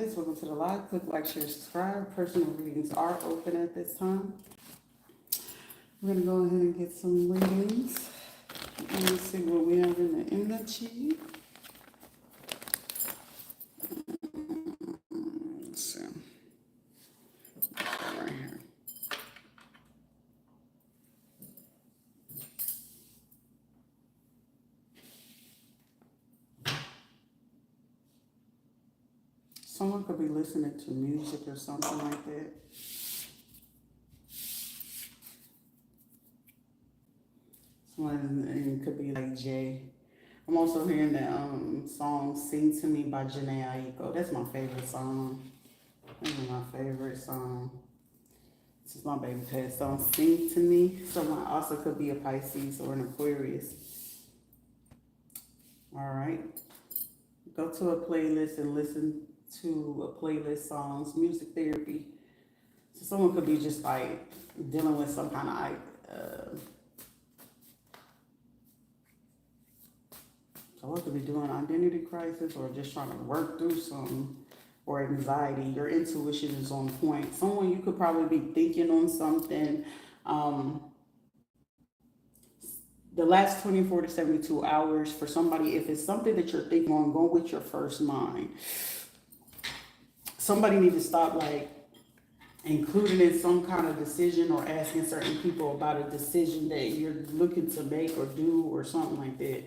guys. Welcome to the live. Click like, share, subscribe. Personal readings are open at this time. We're going to go ahead and get some readings. Let's see what we have in the energy. Let's see. Right here. Someone could be listening to music or something like that. Someone, it could be like Jay. I'm also hearing that song "Sing to Me" by Janae Aiko. That's my favorite song. That's my favorite song. This is my baby pet song, "Sing to Me." Someone also could be a Pisces or an Aquarius. All right. Go to a playlist and listen to a playlist songs, music therapy. So someone could be just like dealing with some kind of someone could be doing identity crisis or just trying to work through some or anxiety. Your intuition is on point. Someone you could probably be thinking on something. The last 24 to 72 hours for somebody, if it's something that you're thinking on, go with your first mind. Somebody need to stop like including in some kind of decision or asking certain people about a decision that you're looking to make or do or something like that.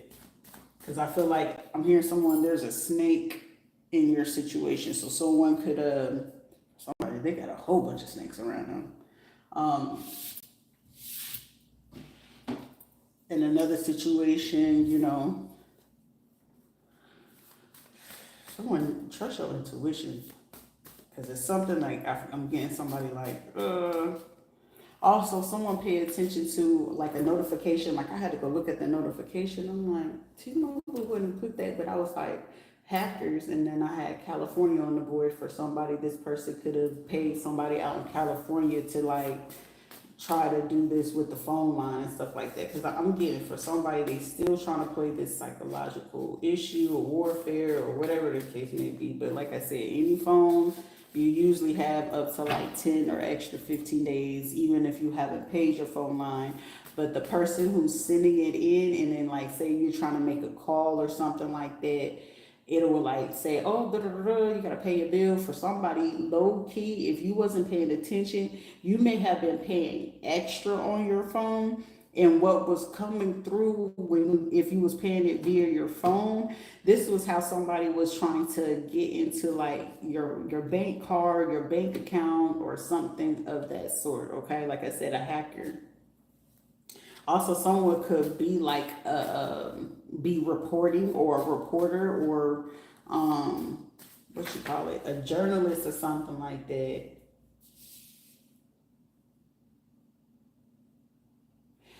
Because I feel like I'm hearing someone, there's a snake in your situation. So someone could, somebody, they got a whole bunch of snakes around them. In another situation, you know, someone trust your intuition. Because it's something like, I'm getting somebody like, Also, someone pay attention to like a notification. Like I had to go look at the notification. I'm like, T-Mobile wouldn't put that, but I was like, hackers. And then I had California on the board for somebody. This person could have paid somebody out in California to like try to do this with the phone line and stuff like that. Because I'm getting for somebody, they still trying to play this psychological issue or warfare or whatever the case may be. But like I said, any phone, you usually have up to like 10 or extra 15 days, even if you haven't paid your phone line. But the person who's sending it in, and then like say you're trying to make a call or something like that, it will like say, oh, you gotta pay a bill for somebody. Low key, if you wasn't paying attention, you may have been paying extra on your phone, and what was coming through when if you was paying it via your phone, this was how somebody was trying to get into like your bank card, your bank account, or something of that sort. Okay, like I said, a hacker. Also, someone could be like be reporting or a reporter or what you call it, a journalist or something like that.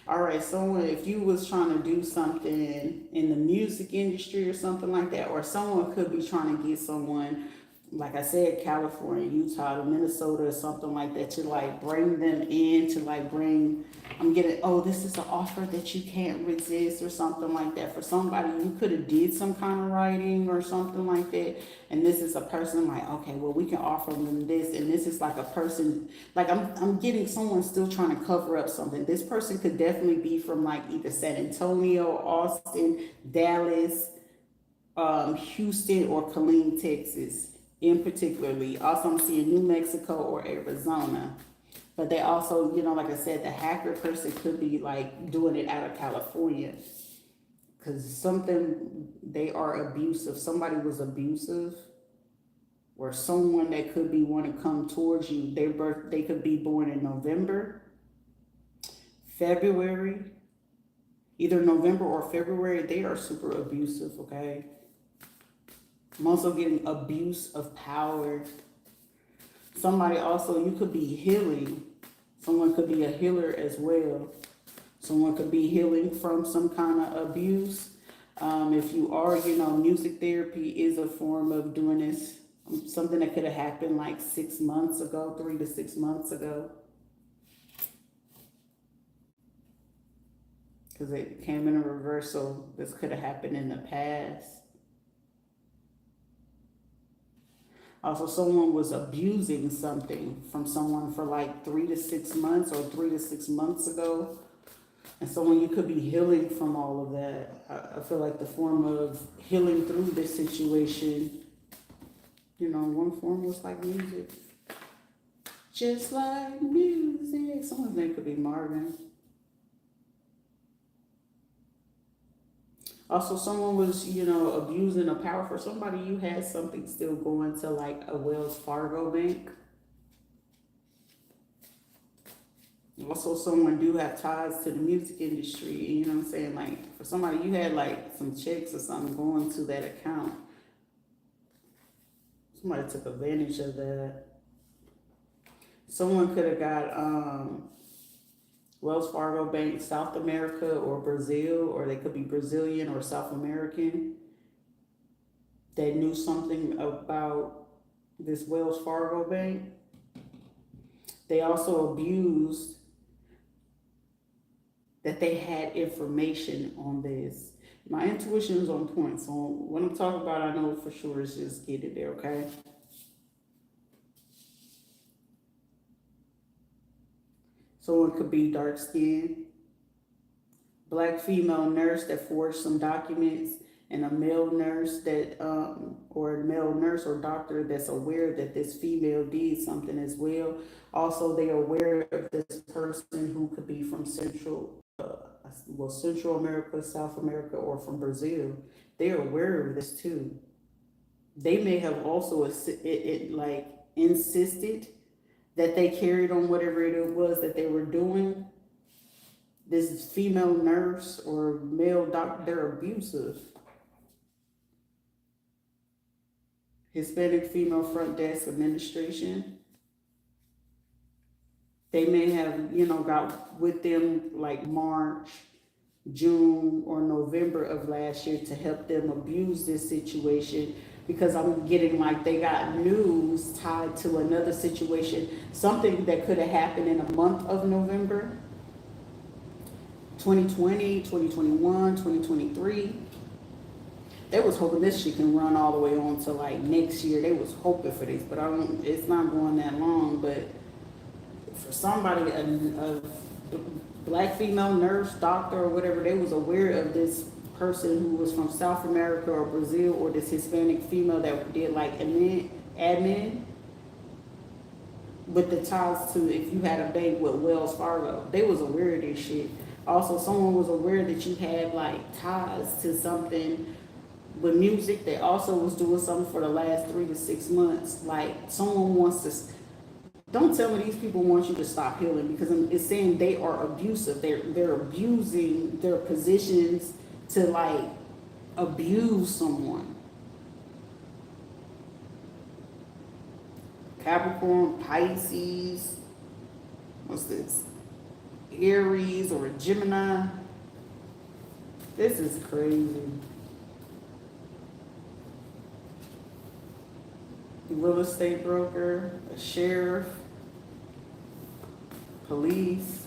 All right, so if you was trying to do something in the music industry or something like that, or someone could be trying to get someone, like I said, California, Utah, Minnesota, or something like that, to like bring them in, to like bring, I'm getting, oh, this is an offer that you can't resist or something like that. For somebody, you could have did some kind of writing or something like that. And this is a person like, okay, well, we can offer them this. And this is like a person, like I'm getting someone still trying to cover up something. This person could definitely be from like either San Antonio, Austin, Dallas, Houston, or Killeen, Texas in particularly. Also, I'm seeing New Mexico or Arizona. But they also, you know, like I said, the hacker person could be like doing it out of California. Because something, they are abusive. Somebody was abusive, or someone that could be want to come towards you. They could be born in November, February, either November or February. They are super abusive, okay? I'm also getting abuse of power. Somebody also, you could be healing. Someone could be a healer as well. Someone could be healing from some kind of abuse. If you are, you know, music therapy is a form of doing this. Something that could have happened like 6 months ago, 3 to 6 months ago. Because it came in a reversal. This could have happened in the past. Also, someone was abusing something from someone for like 3 to 6 months or 3 to 6 months ago. And so when you could be healing from all of that, I feel like the form of healing through this situation, one form was like music. Just like music. Someone's name could be Marvin. Also, someone was, abusing a power for somebody. You had something still going to like a Wells Fargo bank. Also, someone do have ties to the music industry. You know what I'm saying? Like for somebody, you had like some checks or something going to that account. Somebody took advantage of that. Someone could have got Wells Fargo Bank, South America or Brazil, or they could be Brazilian or South American. That knew something about this Wells Fargo Bank. They also abused that they had information on this. My intuition is on point, so when I'm talking about, I know for sure it's just get it there, okay? Someone could be dark skinned, black female nurse that forged some documents, and a male nurse that, or a male nurse or doctor that's aware that this female did something as well. Also, they are aware of this person who could be from Central America, South America, or from Brazil. They're aware of this too. They may have also like insisted that they carried on whatever it was that they were doing. This female nurse or male doctor, they're abusive. Hispanic female front desk administration. They may have, got with them like March, June, or November of last year to help them abuse this situation, because I'm getting like they got news tied to another situation, something that could have happened in a month of November 2020, 2021, 2023. They was hoping this shit can run all the way on to like next year. They was hoping for this, but it's not going that long. But for somebody, a black female nurse, doctor, or whatever, they was aware of this person who was from South America or Brazil, or this Hispanic female that did like admin with the ties to, if you had a bank with Wells Fargo, they was aware of this shit. Also, someone was aware that you had like ties to something with music. They also was doing something for the last 3 to 6 months. Like someone wants to. Don't tell me these people want you to stop healing, because it's saying they are abusive. They're abusing their positions to like abuse someone. Capricorn, Pisces, what's this? Aries or a Gemini. This is crazy. Real estate broker, a sheriff, police,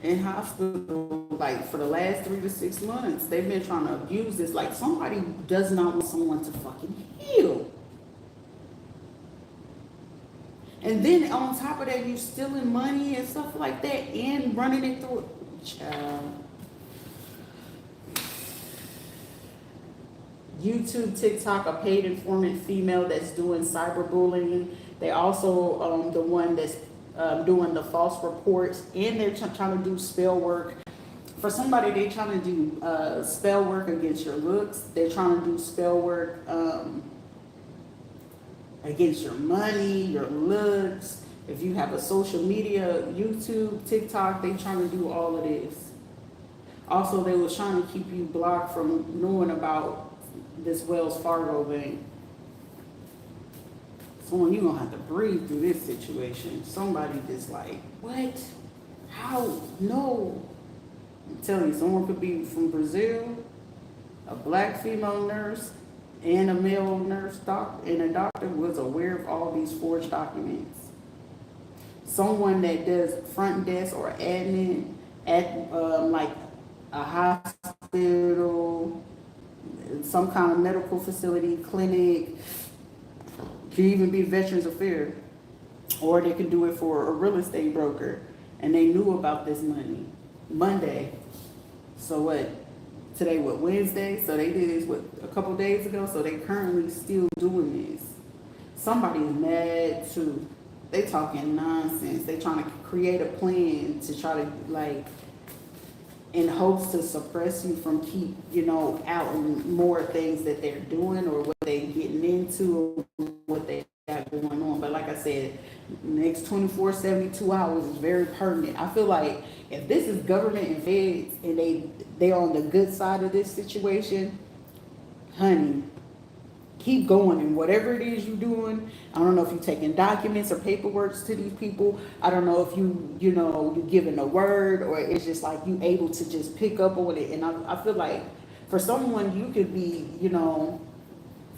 and hospital. Like for the last 3 to 6 months, they've been trying to abuse this. Like somebody does not want someone to fucking heal. And then on top of that, you stealing money and stuff like that and running it through. Child. YouTube, TikTok, a paid informant female that's doing cyberbullying. They also the one that's doing the false reports, and they're trying to do spell work. For somebody, they're trying to do spell work against your looks. They're trying to do spell work against your money, your looks. If you have a social media, YouTube, TikTok, they trying to do all of this. Also, they was trying to keep you blocked from knowing about this Wells Fargo bank. Someone, you're gonna have to breathe through this situation. Somebody just like, what? How? No. I'm telling you, someone could be from Brazil, a black female nurse, and a male nurse and a doctor was aware of all these forged documents. Someone that does front desk or admin at like a hospital, some kind of medical facility, clinic, Could even be Veterans Affairs, or they can do it for a real estate broker, and they knew about this money Monday. So what? Today what, Wednesday? So they did this what, a couple days ago. So they currently still doing this. Somebody is mad too. They talking nonsense. They trying to create a plan to try to like in hopes to suppress you from keep, out more things that they're doing or what they getting into or what they got going on. But like I said, next 24, 72 hours is very pertinent. I feel like if this is government and feds and they're on the good side of this situation, honey, keep going in whatever it is you're doing. I don't know if you're taking documents or paperwork to these people. I don't know if you're giving a word, or it's just like you able to just pick up on it. And I feel like for someone, you could be,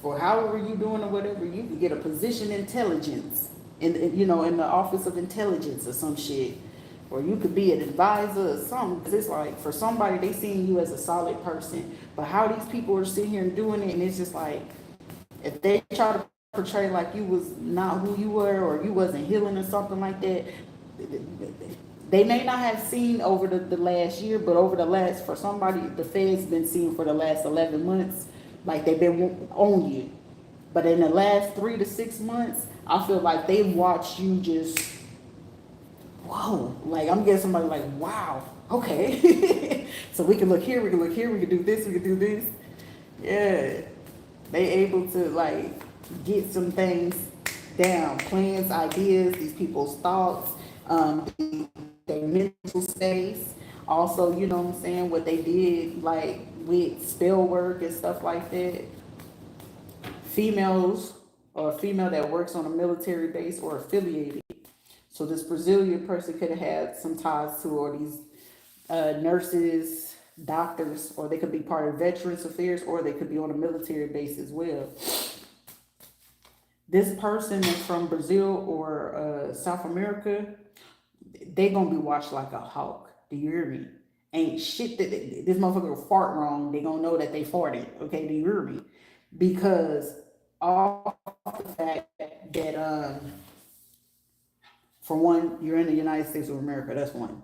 for however you doing or whatever, you could get a position intelligence in the office of intelligence or some shit. Or you could be an advisor or something. Because it's like, for somebody, they seeing you as a solid person. But how these people are sitting here and doing it, and it's just like, if they try to portray like you was not who you were or you wasn't healing or something like that, they may not have seen over the last year, but over for somebody, the Fed's been seeing for the last 11 months, like they've been on you. But in the last 3 to 6 months, I feel like they watched you just, whoa, like I'm getting somebody like, wow, okay. So we can look here, we can look here, we can do this, we can do this. Yeah. They able to like get some things down, plans, ideas, these people's thoughts, their mental space. Also, you know what I'm saying, what they did like with spell work and stuff like that. Females or a female that works on a military base or affiliated. So this Brazilian person could have had some ties to, or these nurses, doctors, or they could be part of Veterans Affairs, or they could be on a military base as well. This person is from Brazil or South America. They gonna be watched like a hawk. Do you hear me? Ain't shit that this motherfucker will fart wrong. They gonna know that they farted. Okay, do you hear me? Because all the fact that for one, you're in the United States of America. That's one.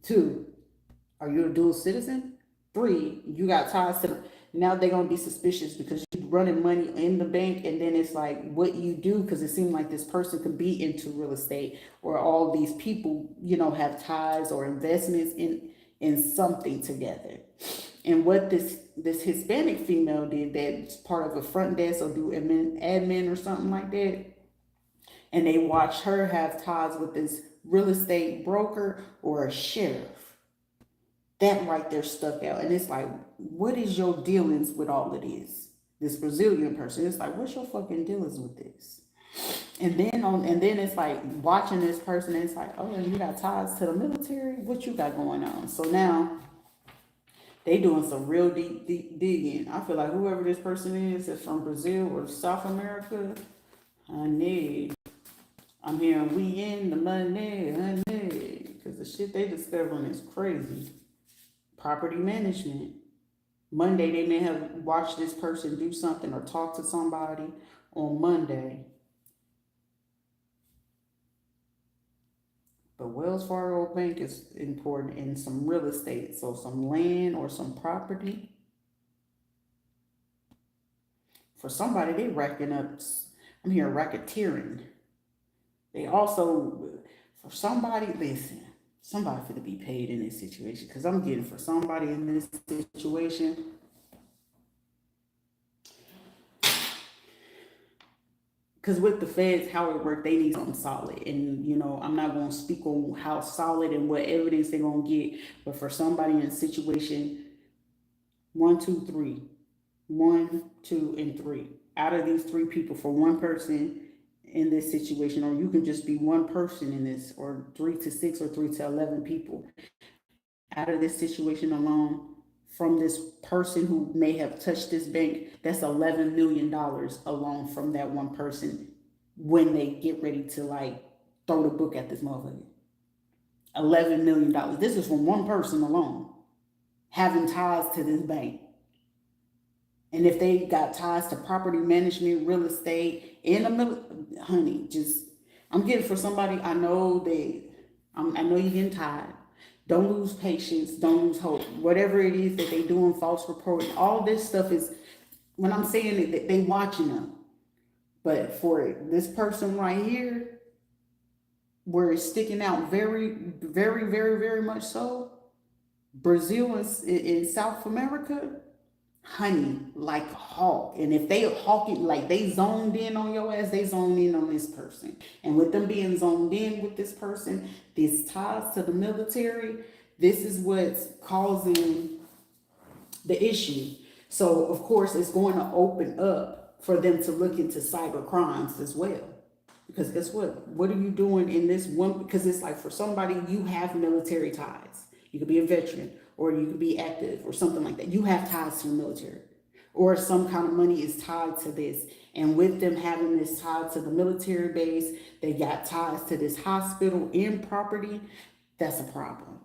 Two, are you a dual citizen? 3, you got ties to now they're gonna be suspicious because you're running money in the bank, and then it's like what you do, because it seemed like this person could be into real estate, or all these people, have ties or investments in something together. And what this Hispanic female did, that's part of a front desk or do admin or something like that, and they watched her have ties with this real estate broker or a sheriff. That right there stuck out. And it's like, what is your dealings with all of this? This Brazilian person. It's like, what's your fucking dealings with this? And then it's like watching this person, and it's like, oh, you got ties to the military? What you got going on? So now they doing some real deep digging. I feel like whoever this person is from Brazil or South America, honey, I'm hearing we in the money, honey. Because the shit they discovering is crazy. Property management. Monday, they may have watched this person do something or talk to somebody on Monday. But Wells Fargo Bank is important in some real estate. So some land or some property. For somebody, they racking up, I'm hearing racketeering. They also, for somebody, listen, somebody finna be paid in this situation, because I'm getting for somebody in this situation. Because with the feds, how it works, they need something solid. And, I'm not going to speak on how solid and what evidence they're going to get. But for somebody in a situation, 1, 2, 3. 1, 2, and 3. Out of these 3 people, for one person in this situation, or you can just be one person in this, or 3 to 6 or 3 to 11 people out of this situation alone, from this person who may have touched this bank. That's $11 million alone from that one person when they get ready to like throw the book at this motherfucker. $11 million. This is from one person alone having ties to this bank. And if they got ties to property management, real estate, and honey, just I'm getting for somebody. I know I know you're getting tired. Don't lose patience. Don't lose hope. Whatever it is that they doing, false reporting, all this stuff is. When I'm saying it, that they watching them. But for this person right here, where it's sticking out very, very, very, very much so, Brazil is in South America, honey, like a hawk. And if they hawk it, like they zoned in on your ass, they zoned in on this person. And with them being zoned in with this person, these ties to the military, this is what's causing the issue. So of course it's going to open up for them to look into cyber crimes as well. Because guess what? What are you doing in this one? Because it's like for somebody, you have military ties. You could be a veteran or you could be active or something like that. You have ties to the military or some kind of money is tied to this. And with them having this tie to the military base, they got ties to this hospital and property. That's a problem.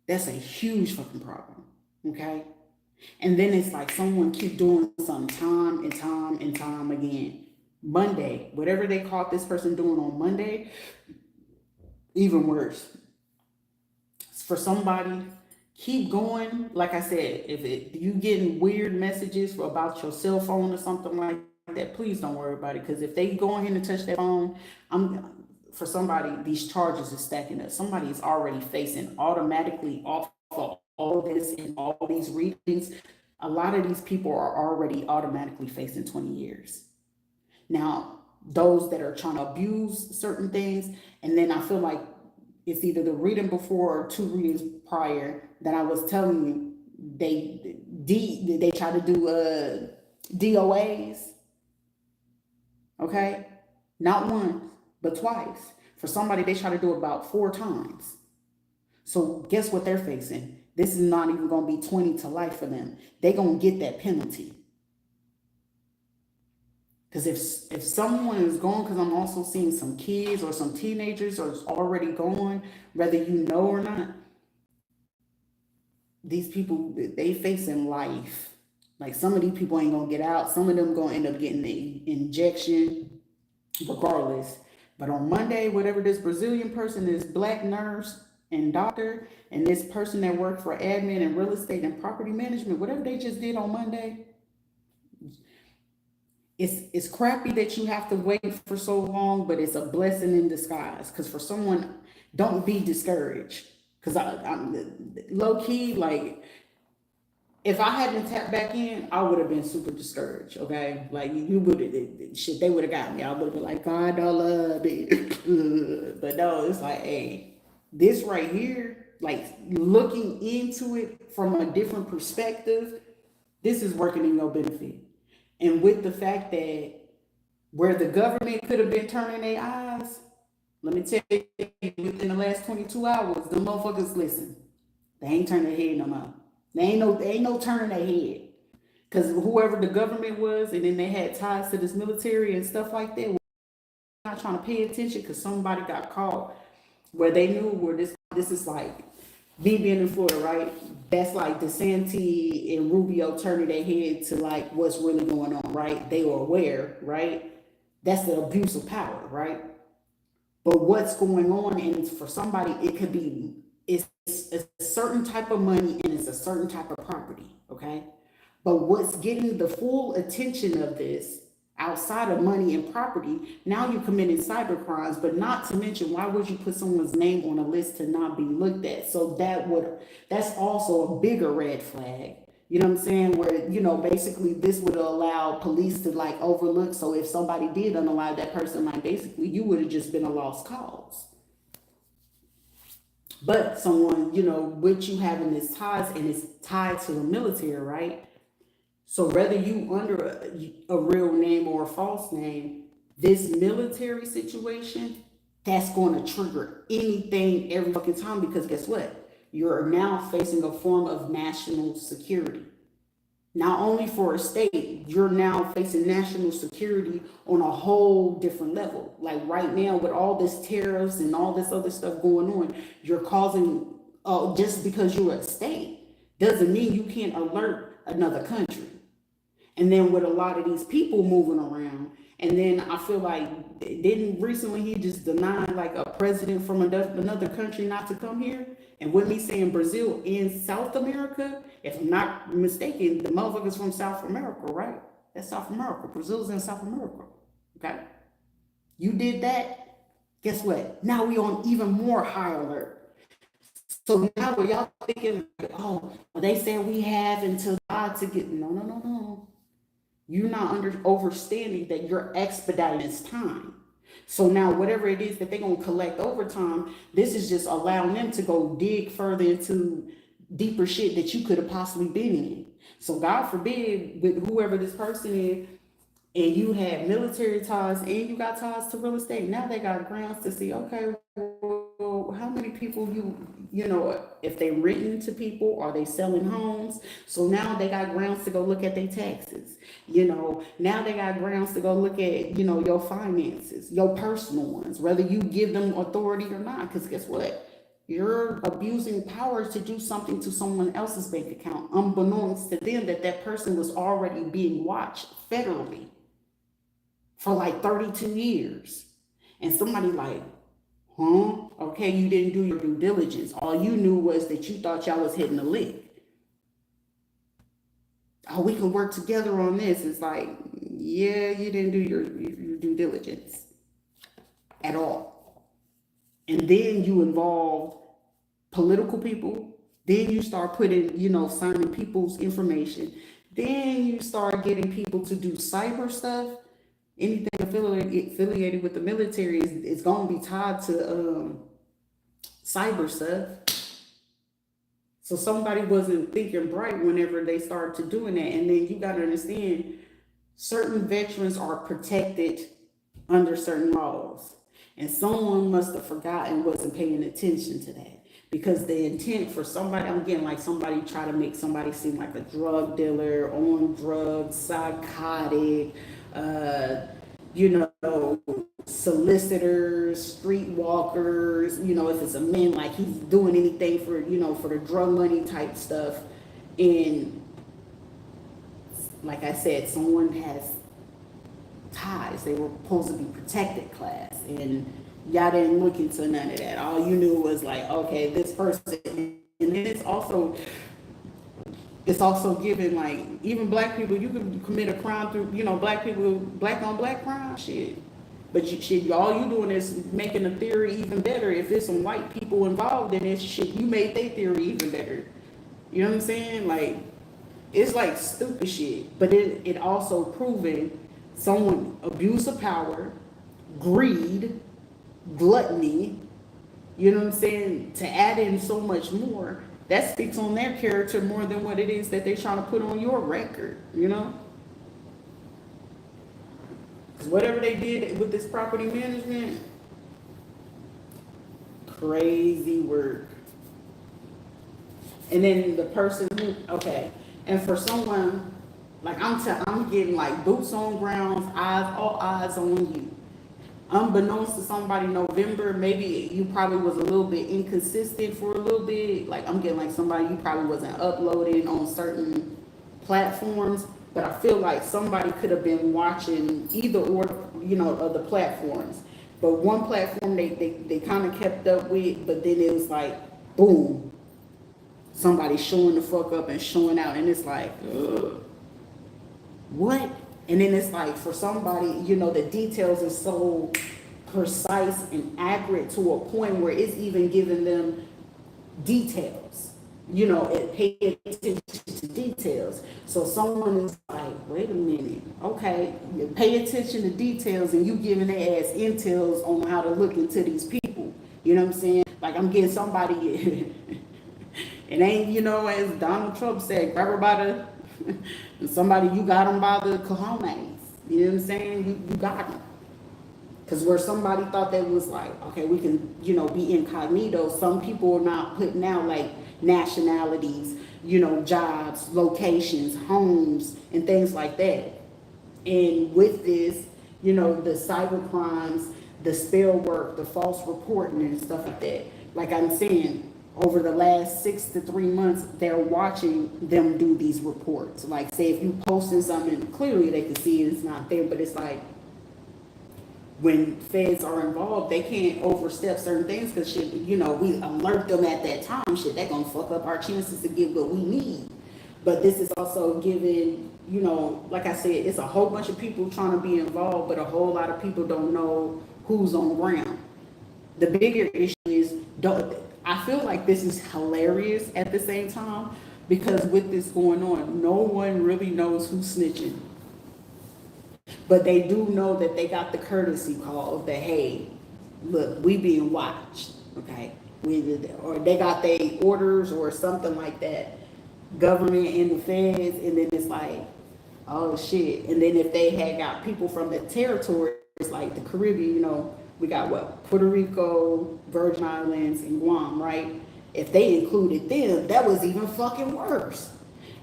That's a huge fucking problem. Okay. And then it's like someone keep doing something time and time and time again. Monday, whatever they caught this person doing on Monday, even worse. For somebody, keep going. Like I said, if you getting weird messages about your cell phone or something like that, please don't worry about it. Because if they go in and touch that phone, for somebody, these charges are stacking up. Somebody is already facing automatically off of all this and all these readings. A lot of these people are already automatically facing 20 years. Now, those that are trying to abuse certain things, and then I feel like it's either the reading before or 2 readings prior that I was telling you, they try to do DOAs, okay? Not once, but twice. For somebody, they try to do it about 4 times. So guess what they're facing? This is not even going to be 20 to life for them. They're going to get that penalty. Because if someone is gone, because I'm also seeing some kids or some teenagers are already gone, whether you know or not, these people, they facing life. Like some of these people ain't going to get out. Some of them going to end up getting the injection regardless. But on Monday, whatever this Brazilian person, this black nurse and doctor, and this person that worked for admin and real estate and property management, whatever they just did on Monday, it's crappy that you have to wait for so long, but it's a blessing in disguise. Because for someone, don't be discouraged. Because I'm low key, like, if I hadn't tapped back in, I would have been super discouraged. Okay, like you would have shit. They would have got me. I would have been like, God, I love me. But no, it's like, hey, this right here, like looking into it from a different perspective, this is working in your benefit. And with the fact that where the government could have been turning their eyes, let me tell you, within the last 22 hours, the motherfuckers listen. They ain't turning their head no more. They ain't no turning their head. Because whoever the government was, and then they had ties to this military and stuff like that, not trying to pay attention because somebody got caught where they knew where this is like me being in Florida, right? That's like DeSantis and Rubio turning their head to like what's really going on, right? They were aware, right? That's the abuse of power, right? But what's going on, and for somebody, it could be it's a certain type of money and it's a certain type of property, okay? But what's getting the full attention of this outside of money and property, now you're committing cyber crimes, but not to mention, why would you put someone's name on a list to not be looked at? So that's also a bigger red flag. You know what I'm saying? Where, basically this would allow police to like overlook. So if somebody did unalive that person, like basically you would have just been a lost cause. But someone, with you having this ties and it's tied to the military, right? So whether you under a real name or a false name, this military situation, that's going to trigger anything every fucking time, because guess what? You're now facing a form of national security. Not only for a state, you're now facing national security on a whole different level. Like right now with all this tariffs and all this other stuff going on, you're causing, just because you're a state, doesn't mean you can't alert another country. And then with a lot of these people moving around, and then I feel like didn't recently he just denied like a president from another country not to come here? And with me saying Brazil in South America, if I'm not mistaken, the motherfuckers from South America, right? That's South America. Brazil's in South America. Okay? You did that, guess what? Now we on even more high alert. So now y'all thinking, like, oh, well, they said we have until God to get, no. You're not overstanding that you're expediting this time. So now whatever it is that they're going to collect over time, this is just allowing them to go dig further into deeper shit that you could have possibly been in. So God forbid, with whoever this person is, and you had military ties and you got ties to real estate, now they got grounds to see, okay, well, how many people you know, if they written to people, are they selling homes? So now they got grounds to go look at their taxes. You know, now they got grounds to go look at, you know, your finances, your personal ones, whether you give them authority or not, because guess what? You're abusing power to do something to someone else's bank account, unbeknownst to them that that person was already being watched federally for like 32 years. And somebody like, huh? Okay, you didn't do your due diligence. All you knew was that you thought y'all was hitting a lick. Oh, we can work together on this. It's like, yeah, you didn't do your due diligence at all. And then you involve political people. Then you start putting, you know, signing people's information. Then you start getting people to do cyber stuff. Anything affiliated with the military is going to be tied to cyber stuff. So somebody wasn't thinking bright whenever they started doing that. And then you got to understand, certain veterans are protected under certain laws. And someone must have forgotten, wasn't paying attention to that. Because the intent for somebody, I'm getting like somebody try to make somebody seem like a drug dealer, on drugs, psychotic, you know, solicitors, streetwalkers, you know, if it's a man, like he's doing anything for, you know, for the drug money type stuff. And like I said, someone has ties. They were supposed to be protected class. And y'all didn't look into none of that. All you knew was like, okay, this person. And then it's also given, like, even black people, you can commit a crime through, you know, black people, black on black crime, shit. But shit, all you doing is making the theory even better. If there's some white people involved in this shit, you made their theory even better. You know what I'm saying? Like, it's like stupid shit. But it also proven someone abuse of power, greed, gluttony, you know what I'm saying, to add in so much more. That speaks on their character more than what it is that they're trying to put on your record, you know? Because whatever they did with this property management, crazy work. And then the person who, okay, and for someone, like I'm getting like boots on ground, all eyes on you. Unbeknownst to somebody, November, maybe you probably was a little bit inconsistent for a little bit. Like I'm getting like somebody, you probably wasn't uploading on certain platforms, but I feel like somebody could have been watching either or, you know, of the platforms. But one platform they kind of kept up with, but then it was like, boom, somebody showing the fuck up and showing out, and it's like, ugh, what? And then it's like, for somebody, you know, the details are so precise and accurate to a point where it's even giving them details, you know, and pay attention to details. So someone is like, wait a minute, okay, you pay attention to details and you giving their ass intels on how to look into these people. You know what I'm saying? Like I'm getting somebody, it ain't, you know, as Donald Trump said, grab her by the, somebody, you got them by the cojones. You know what I'm saying? You got them. Because where somebody thought that was like, okay, we can, you know, be incognito. Some people are not putting out like nationalities, you know, jobs, locations, homes, and things like that. And with this, you know, the cyber crimes, the spell work, the false reporting and stuff like that. Like I'm saying, over the last 6 to 3 months, they're watching them do these reports. Like, say if you posted something, clearly they can see it's not there, but it's like when feds are involved, they can't overstep certain things because shit, you know, we alert them at that time. Shit, that gonna fuck up our chances to get what we need. But this is also giving, you know, like I said, it's a whole bunch of people trying to be involved, but a whole lot of people don't know who's on ground. The bigger issue is, don't, I feel like this is hilarious at the same time because with this going on, no one really knows who's snitching. But they do know that they got the courtesy call that, hey, look, we being watched, okay? Or they got their orders or something like that, government and the feds, and then it's like, oh shit. And then if they had got people from the territories like the Caribbean, you know, we got what, Puerto Rico, Virgin Islands, and Guam, right? If they included them, that was even fucking worse.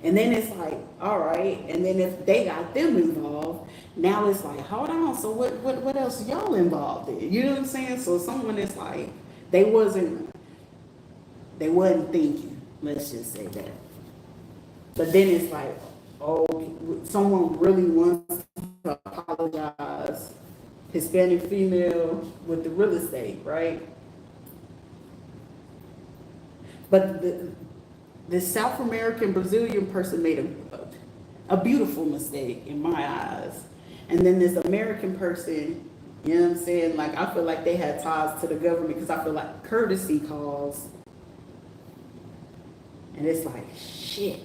And then it's like, all right. And then if they got them involved, now it's like, hold on. So what else y'all involved in? You know what I'm saying? So someone is like, they wasn't thinking. Let's just say that. But then it's like, oh, someone really wants to apologize. Hispanic female with the real estate, right? But the South American Brazilian person made a beautiful mistake in my eyes. And then this American person, you know what I'm saying? Like, I feel like they had ties to the government because I feel like courtesy calls. And it's like, shit.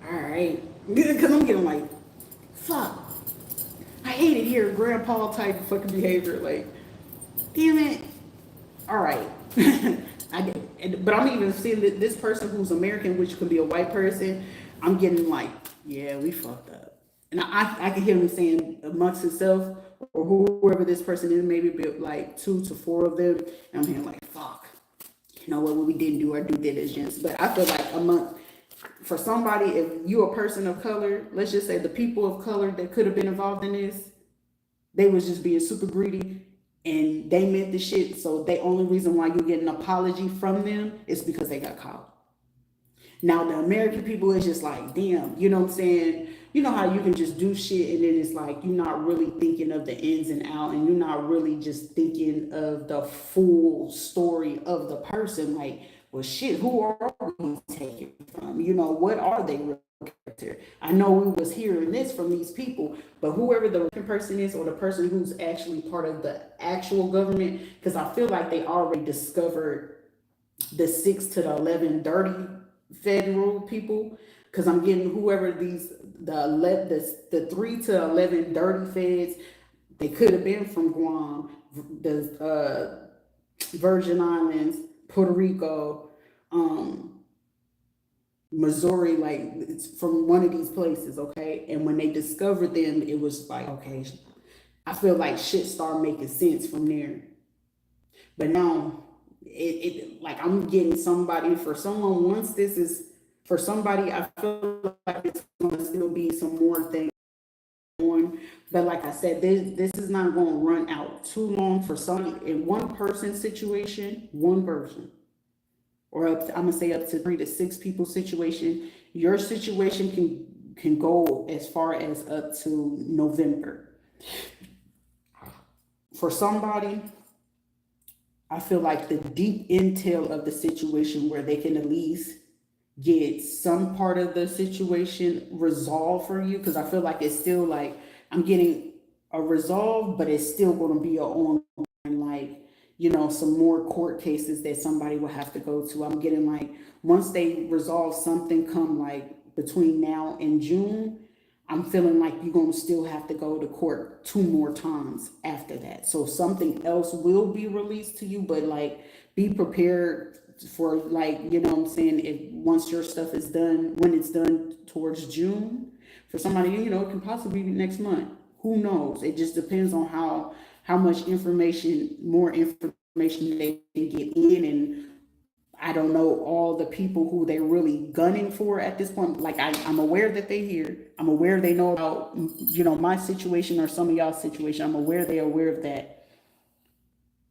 All right. Because I'm getting like, fuck. I hate it here, grandpa type fucking behavior. Like, damn it. All right. But I'm even seeing that this person who's American, which could be a white person, I'm getting like, yeah, we fucked up. And I can hear him saying amongst himself or whoever this person is, maybe like 2 to 4 of them. And I'm hearing like, fuck. You know what we didn't do our due diligence. But I feel like for somebody, if you're a person of color, let's just say the people of color that could have been involved in this, they was just being super greedy and they meant the shit. So the only reason why you get an apology from them is because they got caught. Now the American people is just like, damn, you know what I'm saying? You know how you can just do shit and then it's like you're not really thinking of the ins and out and you're not really just thinking of the full story of the person. Like, well, shit, who are we going to take it from? You know, what are they real character? I know we was hearing this from these people, but whoever the person is or the person who's actually part of the actual government, because I feel like they already discovered the 6 to the 11 dirty federal people, because I'm getting whoever the 3 to 11 dirty feds, they could have been from Guam, the Virgin Islands, Puerto Rico, Missouri, like it's from one of these places, okay? And when they discovered them, it was like, okay, I feel like shit started making sense from there. But now, it like I'm getting somebody, for someone, once this is, for somebody, I feel like it's going to still be some more things on. But like I said, this is not going to run out too long for somebody in one person situation, one person. Or I'm gonna say up to 3 to 6 people situation. Your situation can go as far as up to November. For somebody, I feel like the deep intel of the situation where they can at least get some part of the situation resolved for you, because I feel like it's still like I'm getting a resolve, but it's still going to be a ongoing, like, you know, some more court cases that somebody will have to go to. I'm getting like, once they resolve something come like between now and June, I'm feeling like you're going to still have to go to court 2 more times after that. So something else will be released to you, but like be prepared for, like, you know what I'm saying, if once your stuff is done, when it's done towards June, for somebody, you know, it can possibly be next month. Who knows? It just depends on how much information, more information they can get in. And I don't know all the people who they're really gunning for at this point. Like I'm aware that they're here. I'm aware they know about, you know, my situation or some of y'all's situation. I'm aware they're aware of that.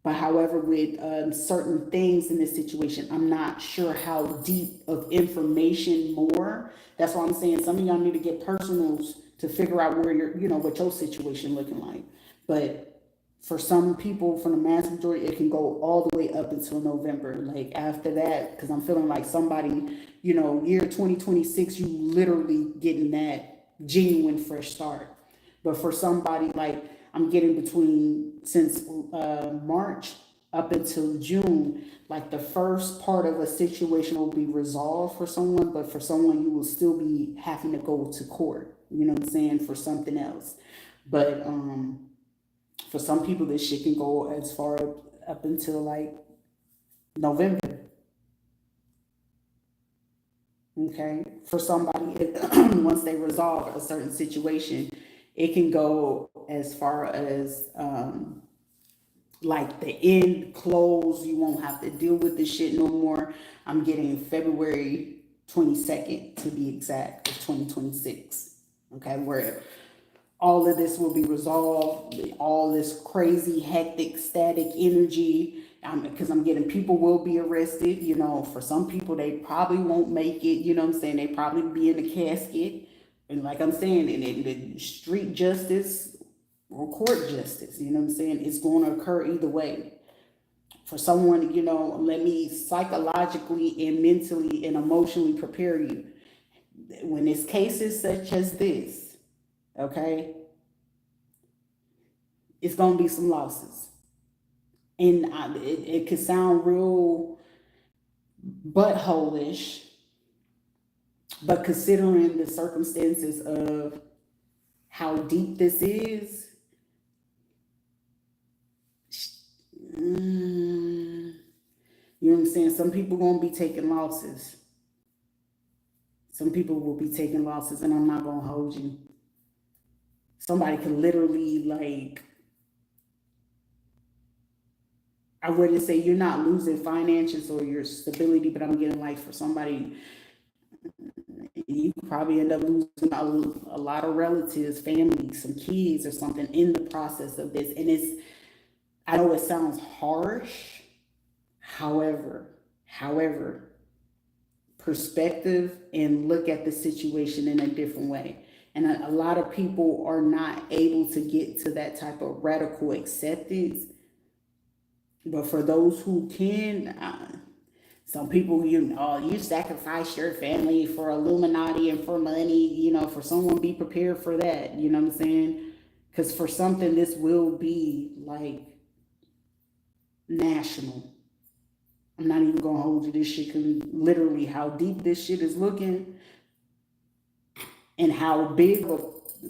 But however, with certain things in this situation, I'm not sure how deep of information more. That's why I'm saying some of y'all need to get personals to figure out where you're, what your situation looking like. But for some people, for the mass majority, it can go all the way up until November. Like after that, because I'm feeling like somebody, year 2026, you literally getting that genuine fresh start. But for somebody like I'm getting between since March up until June, like the first part of a situation will be resolved for someone, but for someone you will still be having to go to court, you know what I'm saying, for something else. But for some people, this shit can go as far up until like November. Okay, for somebody, once they resolve a certain situation, it can go as far as like the end close. You won't have to deal with this shit no more. I'm getting February 22nd to be exact, of 2026. Okay, where all of this will be resolved, all this crazy, hectic, static energy, because I'm getting people will be arrested. For some people, they probably won't make it. You know what I'm saying? They probably be in a casket. And like I'm saying, in the street justice or court justice, you know what I'm saying? It's going to occur either way. For someone, let me psychologically and mentally and emotionally prepare you. When it's cases such as this, okay, it's going to be some losses. And it could sound real butthole-ish, but considering the circumstances of how deep this is, you know what I'm saying? Some people going to be taking losses. Some people will be taking losses, and I'm not going to hold you. Somebody can literally, like, I wouldn't say you're not losing finances or your stability, but I'm getting like for somebody, you could probably end up losing a lot of relatives, family, some kids or something in the process of this. And I know it sounds harsh. However, perspective and look at the situation in a different way. And a lot of people are not able to get to that type of radical acceptance. But for those who can, some people, you sacrifice your family for Illuminati and for money, for someone, be prepared for that. You know what I'm saying? Because for something, this will be like national. I'm not even going to hold you. This shit can literally, how deep this shit is looking and how big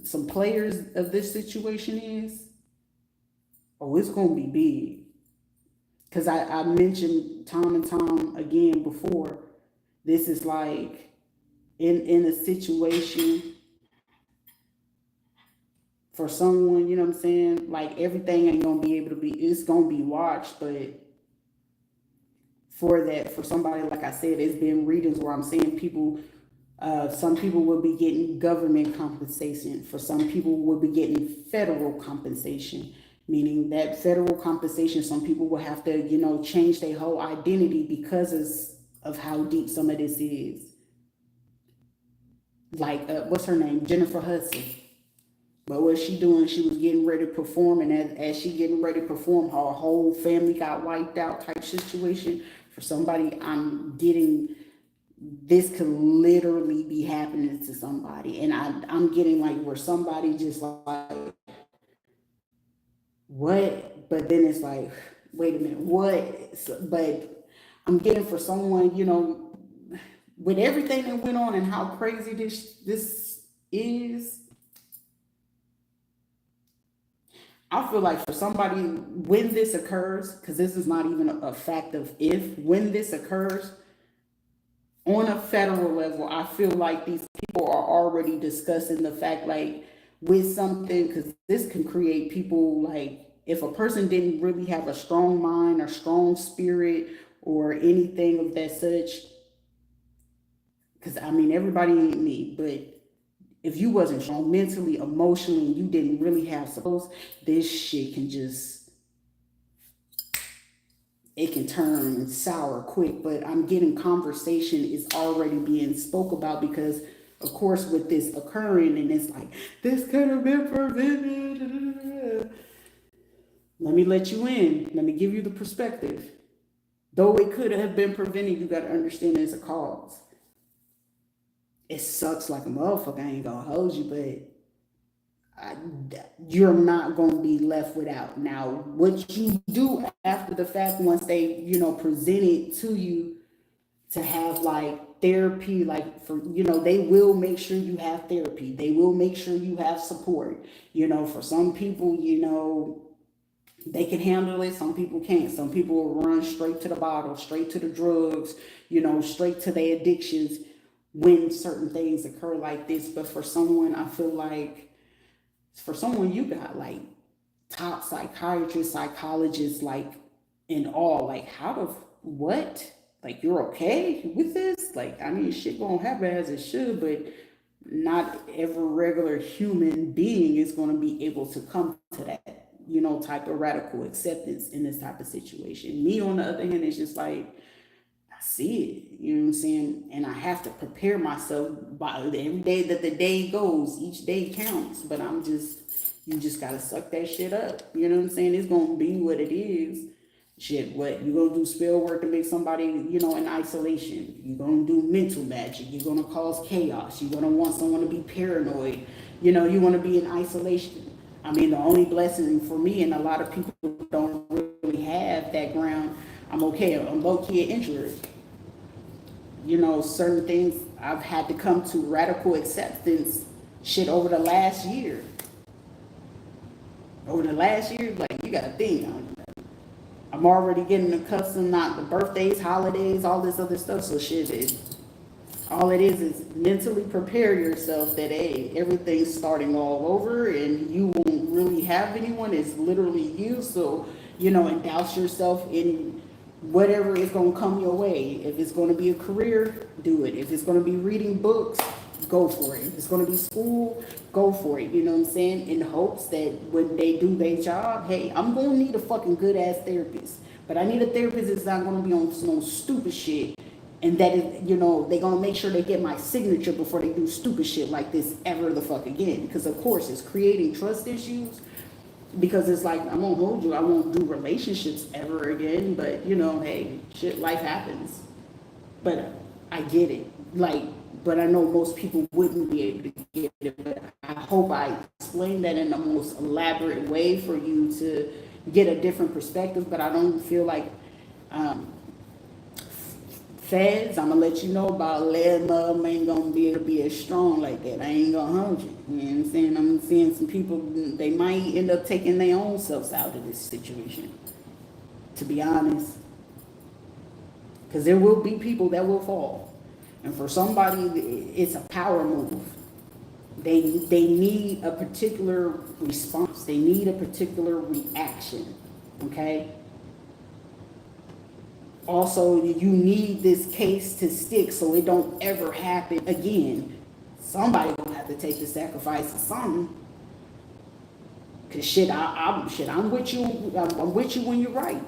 some players of this situation is. Oh, it's going to be big. Because I mentioned time and time again before, this is like in a situation for someone, you know what I'm saying? Like everything ain't going to be able to be, it's going to be watched, but for somebody, like I said, it's been readings where I'm saying people, some people will be getting government compensation. For some people will be getting federal compensation. Meaning that federal compensation, some people will have to, change their whole identity because of how deep some of this is. Like, what's her name? Jennifer Hudson. But what she doing, she was getting ready to perform, and as she getting ready to perform, her whole family got wiped out type situation. For somebody, I'm getting, this could literally be happening to somebody. And I'm getting like where somebody just like, what? But then it's like, wait a minute, what? But I'm getting for someone, with everything that went on and how crazy this is, I feel like for somebody, when this occurs, because this is not even a fact of if, when this occurs on a federal level, I feel like these people are already discussing the fact, like, with something, because this can create people, like, if a person didn't really have a strong mind or strong spirit or anything of that such, because I mean, everybody ain't me, but if you wasn't strong mentally, emotionally, and you didn't really have suppose, this shit can just it can turn sour quick. But I'm getting conversation is already being spoke about, because of course with this occurring, and it's like, this could have been prevented. Let me let you in. Let me give you the perspective. Though it could have been prevented, you got to understand there's a cause. It sucks like a motherfucker. I ain't gonna hold you, but you're not going to be left without. Now, what you do after the fact, once they, present it to you to have like therapy, like for, they will make sure you have therapy. They will make sure you have support. For some people, they can handle it. Some people can't. Some people will run straight to the bottle, straight to the drugs, straight to their addictions when certain things occur like this. But for someone, I feel like, you got like top psychiatrists, psychologists, like in all, like how the, what? Like, you're okay with this? Like, I mean, shit gonna happen as it should, but not every regular human being is going to be able to come to that, type of radical acceptance in this type of situation. Me, on the other hand, is just like, I see it, you know what I'm saying? And I have to prepare myself by every day that the day goes, each day counts. But you just got to suck that shit up. You know what I'm saying? It's going to be what it is. Shit, what? You're going to do spell work to make somebody, in isolation. You're going to do mental magic. You're going to cause chaos. You're going to want someone to be paranoid. You want to be in isolation. I mean, the only blessing for me, and a lot of people don't really have that ground, I'm okay. I'm low-key an introvert. Certain things I've had to come to radical acceptance shit over the last year. Like, you got to think. I'm already getting accustomed, not the birthdays, holidays, all this other stuff. So shit, all it is mentally prepare yourself that, hey, everything's starting all over and you won't really have anyone. It's literally you. So, and douse yourself in whatever is going to come your way. If it's going to be a career, do it. If it's going to be reading books, go for it. If it's going to be school, go for it. You know what I'm saying? In hopes that when they do their job, hey, I'm going to need a fucking good ass therapist. But I need a therapist that's not going to be on some stupid shit. And that is, they're going to make sure they get my signature before they do stupid shit like this ever the fuck again. Because of course it's creating trust issues. Because it's like, I won't hold you, I won't do relationships ever again. But, hey, shit, life happens. But I get it. Like, but I know most people wouldn't be able to get it. But I hope I explained that in the most elaborate way for you to get a different perspective. But I don't feel like feds, I'm gonna let you know about lead love ain't gonna be able to be as strong like that. I ain't gonna hold you. You know what I'm saying? I'm seeing some people, they might end up taking their own selves out of this situation, to be honest. Because there will be people that will fall. And for somebody, it's a power move. They need a particular response. They need a particular reaction. Okay? Also, you need this case to stick so it don't ever happen again. Somebody gonna have to take the sacrifice of something. Cause shit, I'm with you. I'm with you when you're right.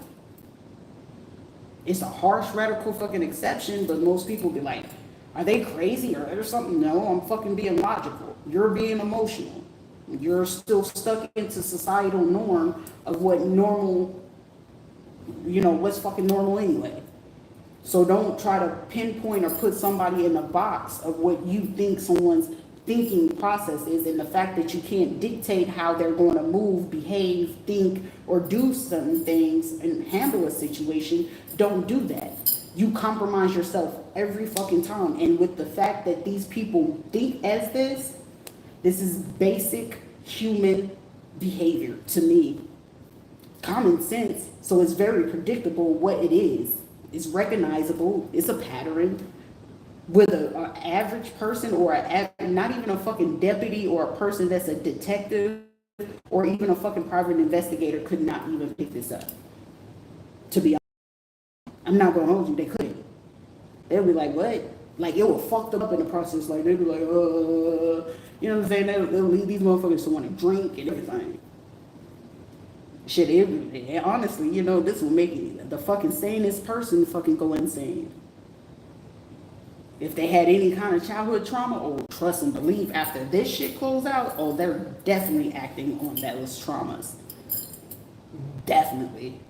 It's a harsh, radical fucking exception, but most people be like, are they crazy or something? No, I'm fucking being logical. You're being emotional. You're still stuck into societal norm of what normal, what's fucking normal anyway. So don't try to pinpoint or put somebody in a box of what you think someone's thinking process is, and the fact that you can't dictate how they're going to move, behave, think, or do certain things and handle a situation. Don't do that. You compromise yourself every fucking time. And with the fact that these people think as this is basic human behavior to me. Common sense. So it's very predictable what it is. It's recognizable. It's a pattern. With an average person or not even a fucking deputy or a person that's a detective or even a fucking private investigator could not even pick this up. To be honest, I'm not gonna hold you. They couldn't. They'll be like, what? Like, it was fucked up in the process. Like, they'd be like, you know what I'm saying? They'll leave these motherfuckers to want to drink and everything. Shit, honestly, this will make the fucking sanest person fucking go insane. If they had any kind of childhood trauma, or trust and believe after this shit close out, oh, they're definitely acting on those traumas. Definitely.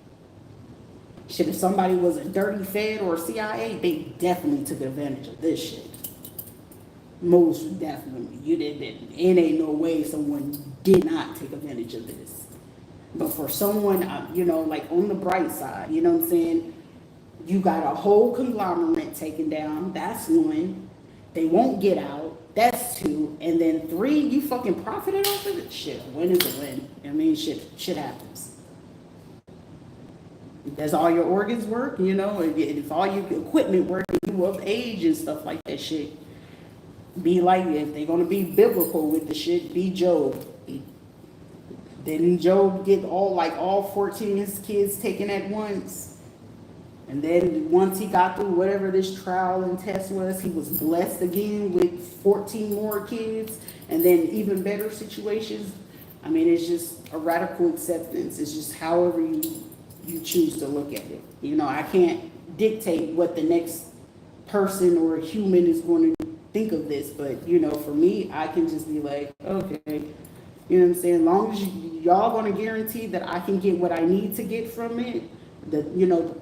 Shit, if somebody was a dirty Fed or CIA, they definitely took advantage of this shit. Most definitely. It ain't no way someone did not take advantage of this. But for someone, like on the bright side, you know what I'm saying? You got a whole conglomerate taken down. That's one. They won't get out. That's two. And then three, you fucking profited off of it. Shit, win is a win. I mean, shit happens. Does all your organs work? If all your equipment work, and you of age and stuff like that shit, be like, if they're gonna be biblical with the shit, be Job. Didn't Job get all 14 of his kids taken at once? And then once he got through whatever this trial and test was, he was blessed again with 14 more kids, and then even better situations. I mean, it's just a radical acceptance. It's just however you choose to look at it. I can't dictate what the next person or human is going to think of this, but for me, I can just be like, okay, you know what I'm saying? As long as y'all going to guarantee that I can get what I need to get from it, the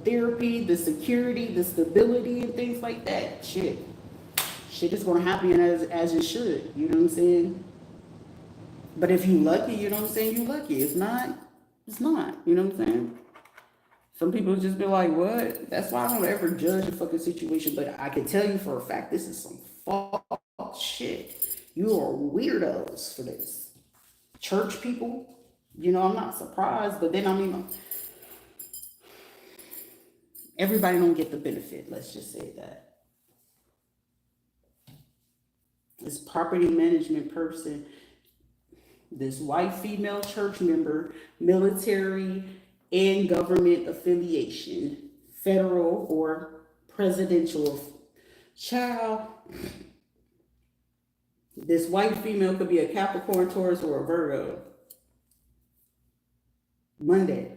therapy, the security, the stability, and things like that, shit is going to happen as it should. You know what I'm saying? But if you lucky, you know what I'm saying, you lucky. If not, it's not. You know what I'm saying? Some people just be like, what? That's why I don't ever judge a fucking situation. But I can tell you for a fact, this is some fuck shit. You are weirdos for this. Church people, I'm not surprised. But then, everybody don't get the benefit. Let's just say that. This property management person, this white female church member, military and government affiliation, federal or presidential. Child, this white female could be a Capricorn, Taurus, or a Virgo. Monday.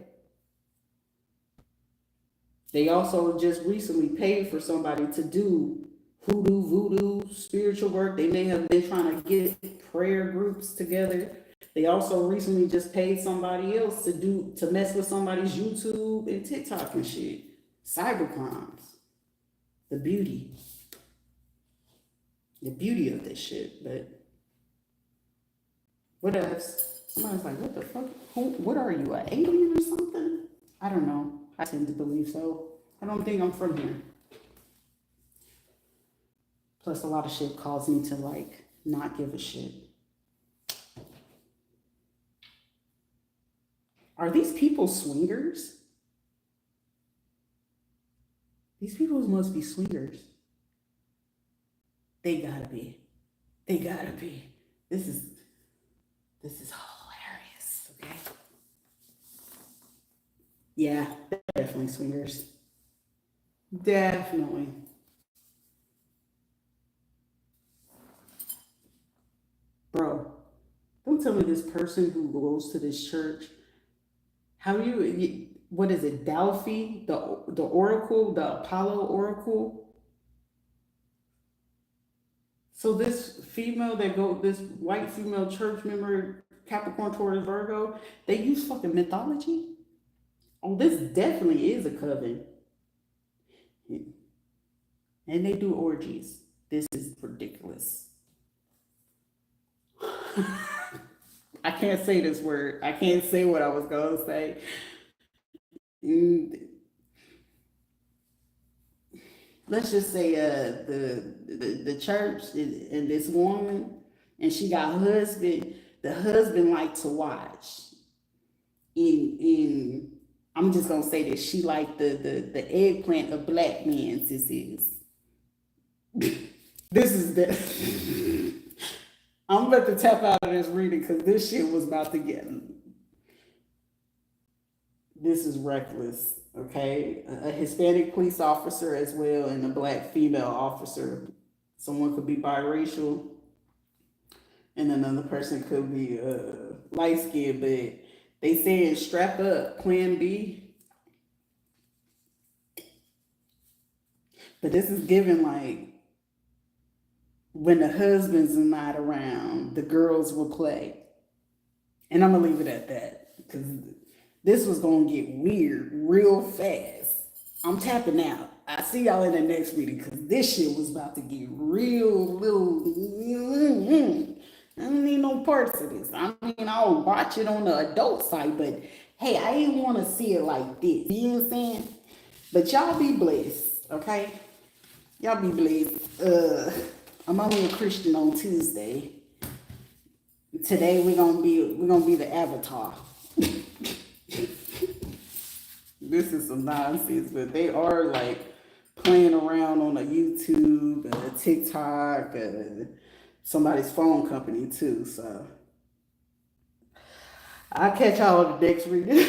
They also just recently paid for somebody to do hoodoo, voodoo, spiritual work. They may have been trying to get prayer groups together. They also recently just paid somebody else to mess with somebody's YouTube and TikTok and shit. Cyber crimes. The beauty of this shit. But what else? Somebody's like, what the fuck? What are you, an alien or something? I don't know. I tend to believe so. I don't think I'm from here. Plus, a lot of shit caused me to not give a shit. Are these people swingers? These people must be swingers. They gotta be. This is hilarious, okay? Yeah, definitely swingers. Definitely. Bro, don't tell me this person who goes to this church, what is it, Delphi, the oracle, the Apollo oracle? So this white female church member, Capricorn, Taurus, Virgo, they use fucking mythology? Oh, this definitely is a coven. And they do orgies. This is ridiculous. I can't say this word. I can't say what I was going to say. Let's just say the church and this woman, and she got a husband. The husband liked to watch. I'm just gonna say this. She like the eggplant of black men. This is the. I'm about to tap out of this reading because this shit was about to get. This is reckless. Okay, a Hispanic police officer as well, and a black female officer. Someone could be biracial, and another person could be light skinned, but They saying strap up, plan B. But this is given like when the husbands are not around, the girls will play. And I'm gonna leave it at that because this was gonna get weird real fast. I'm tapping out. I see y'all in the next reading because this shit was about to get real little. I don't need no parts of this. I mean, I'll watch it on the adult side, but hey, I didn't want to see it like this. You know what I'm saying? But y'all be blessed, okay? Y'all be blessed. I'm only a Christian on Tuesday. Today we're gonna be the avatar. This is some nonsense, but they are like playing around on a YouTube, a TikTok, somebody's phone company too. So I'll catch y'all on the next reading.